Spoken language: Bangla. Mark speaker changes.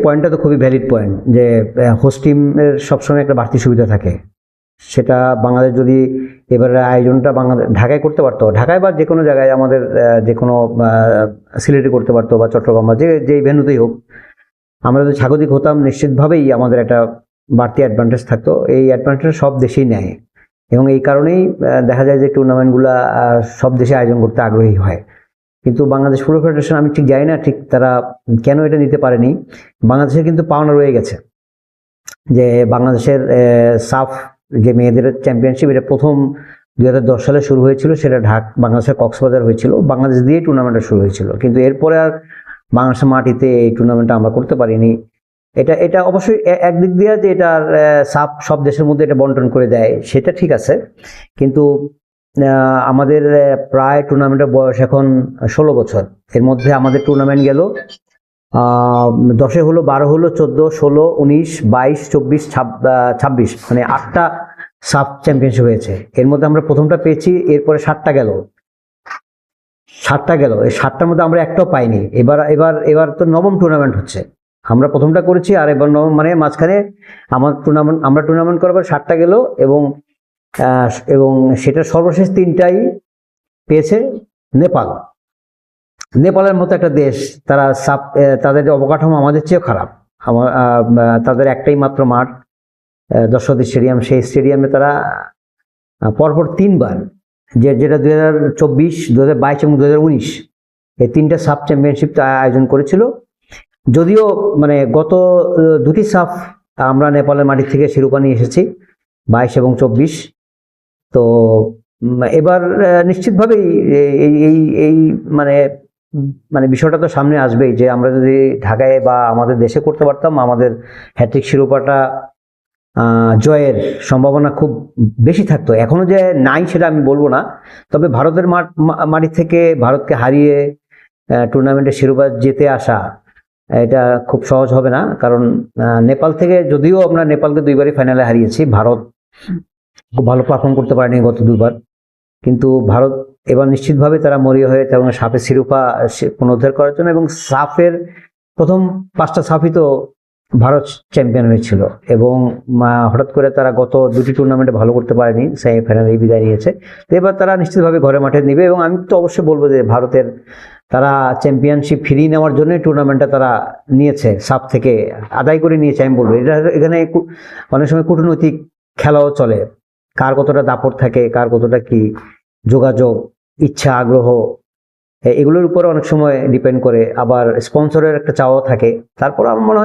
Speaker 1: পয়েন্টটা তো খুবই ভ্যালিড পয়েন্ট যে হোস্ট টিমের সবসময় একটা বাড়তি সুবিধা থাকে। সেটা বাংলাদেশ যদি এবারে আয়োজনটা বাংলাদেশ ঢাকায় করতে পারতো, ঢাকায় বা যে কোনো জায়গায় আমাদের যে কোনো সিলেটে করতে পারতো বা চট্টগ্রাম বা যেই ভেন্যুতেই হোক, আমরা যদি স্বাগতিক হতাম নিশ্চিতভাবেই আমাদের একটা বাড়তি অ্যাডভান্টেজ থাকতো। এই অ্যাডভান্টেজ সব দেশেই নেয় এবং এই কারণেই দেখা যায় যে টুর্নামেন্টগুলো সব দেশে আয়োজন করতে আগ্রহী হয়। কিন্তু বাংলাদেশ ফুটবল ফেডারেশন আমি ঠিক জানি না ঠিক তারা কেন এটা নিতে পারেনি। বাংলাদেশের কিন্তু পাওনা রয়ে গেছে যে বাংলাদেশের সাফ যে মেয়েদের চ্যাম্পিয়নশিপ, এটা প্রথম 2010 সালে শুরু হয়েছিল, সেটা বাংলাদেশের কক্সবাজার হয়েছিল, বাংলাদেশ দিয়ে টুর্নামেন্টটা শুরু হয়েছিল। কিন্তু এরপরে আর বাংলাদেশের মাটিতে এই টুর্নামেন্টটা আমরা করতে পারিনি। এটা অবশ্যই একদিক দিয়ে যে এটার সাফ সব দেশের মধ্যে এটা বন্টন করে দেয় সেটা ঠিক আছে, কিন্তু আমাদের প্রায় টুর্নামেন্টের বয়স এখন 16 বছর। এর মধ্যে আমাদের টুর্নামেন্ট গেল 10 হলো, 12 হলো, 14, 16, 19, 22, 24, 26, মানে 8টা সাব চ্যাম্পিয়নশিপ হয়েছে। এর মধ্যে আমরা প্রথমটা পেয়েছি, এরপরে 7টা গেল। এই 7টার মধ্যে আমরা একটাও পাইনি। এবার তো নবম টুর্নামেন্ট হচ্ছে। আমরা প্রথমটা করেছি আর এবার নবম, মানে মাঝখানে আমরা টুর্নামেন্ট করার পর 7টা গেল এবং সেটা সর্বশেষ 3টাই পেয়েছে নেপালের মতো একটা দেশ। তাদের অবকাঠামো আমাদের চেয়েও খারাপ। তাদের একটাই মাত্র মাঠ, দর্শকী স্টেডিয়াম। সেই স্টেডিয়ামে তারা পরপর 3বার, যেটা 2024, 2022 এবং 2019, এই 3টা সাব চ্যাম্পিয়নশিপ আয়োজন করেছিল। যদিও মানে গত 2টি সাব আমরা নেপালের মাটি থেকে শিরোপা নিয়ে এসেছি, 22 এবং 24। তো এবার নিশ্চিতভাবেই এই মানে বিষয়টা তো সামনে আসবেই যে আমরা যদি ঢাকায় বা আমাদের দেশে করতে পারতাম, আমাদের হ্যাট্রিক শিরোপাটা জয়ের সম্ভাবনা খুব বেশি থাকতো। এখনো যে নাই সেটা আমি বলবো না, তবে ভারতের মাটি থেকে ভারতকে হারিয়ে টুর্নামেন্টের শিরোপা জিতে আসা এটা খুব সহজ হবে না। কারণ নেপাল থেকে, যদিও আমরা নেপালকে 2বারই ফাইনালে হারিয়েছি, ভারত খুব ভালো পারফর্ম করতে পারেনি গত 2বার, কিন্তু ভারত এবার নিশ্চিতভাবে তারা মরিয়া হয়ে এবং সাফের শিরোপা পুনরুদ্ধার করার জন্য, এবং সাফের প্রথম 5টা সাফই তো ভারত চ্যাম্পিয়ন হয়েছিল এবং হঠাৎ করে তারা গত 2টি টুর্নামেন্টে ভালো করতে পারেনি, সেমিফাইনালে বিদায় নিয়েছে। তো এবার তারা নিশ্চিতভাবে ঘরে মাঠে নেবে এবং আমি তো অবশ্যই বলবো যে ভারতের তারা চ্যাম্পিয়নশিপ ফিরিয়ে নেওয়ার জন্যই টুর্নামেন্টটা তারা নিয়েছে, সাফ থেকে আদায় করে নিয়েছে আমি বলবো। এখানে অনেক সময় কূটনৈতিক খেলাও চলে, কার কতটা দাপট থাকে, কার কতটা কি যোগাযোগ, ইচ্ছা, আগ্রহ, এগুলোর উপরে অনেক সময় ডিপেন্ড করে। আবার স্পন্সরের একটা চাওয়া থাকে। তারপর আমার মনে হয়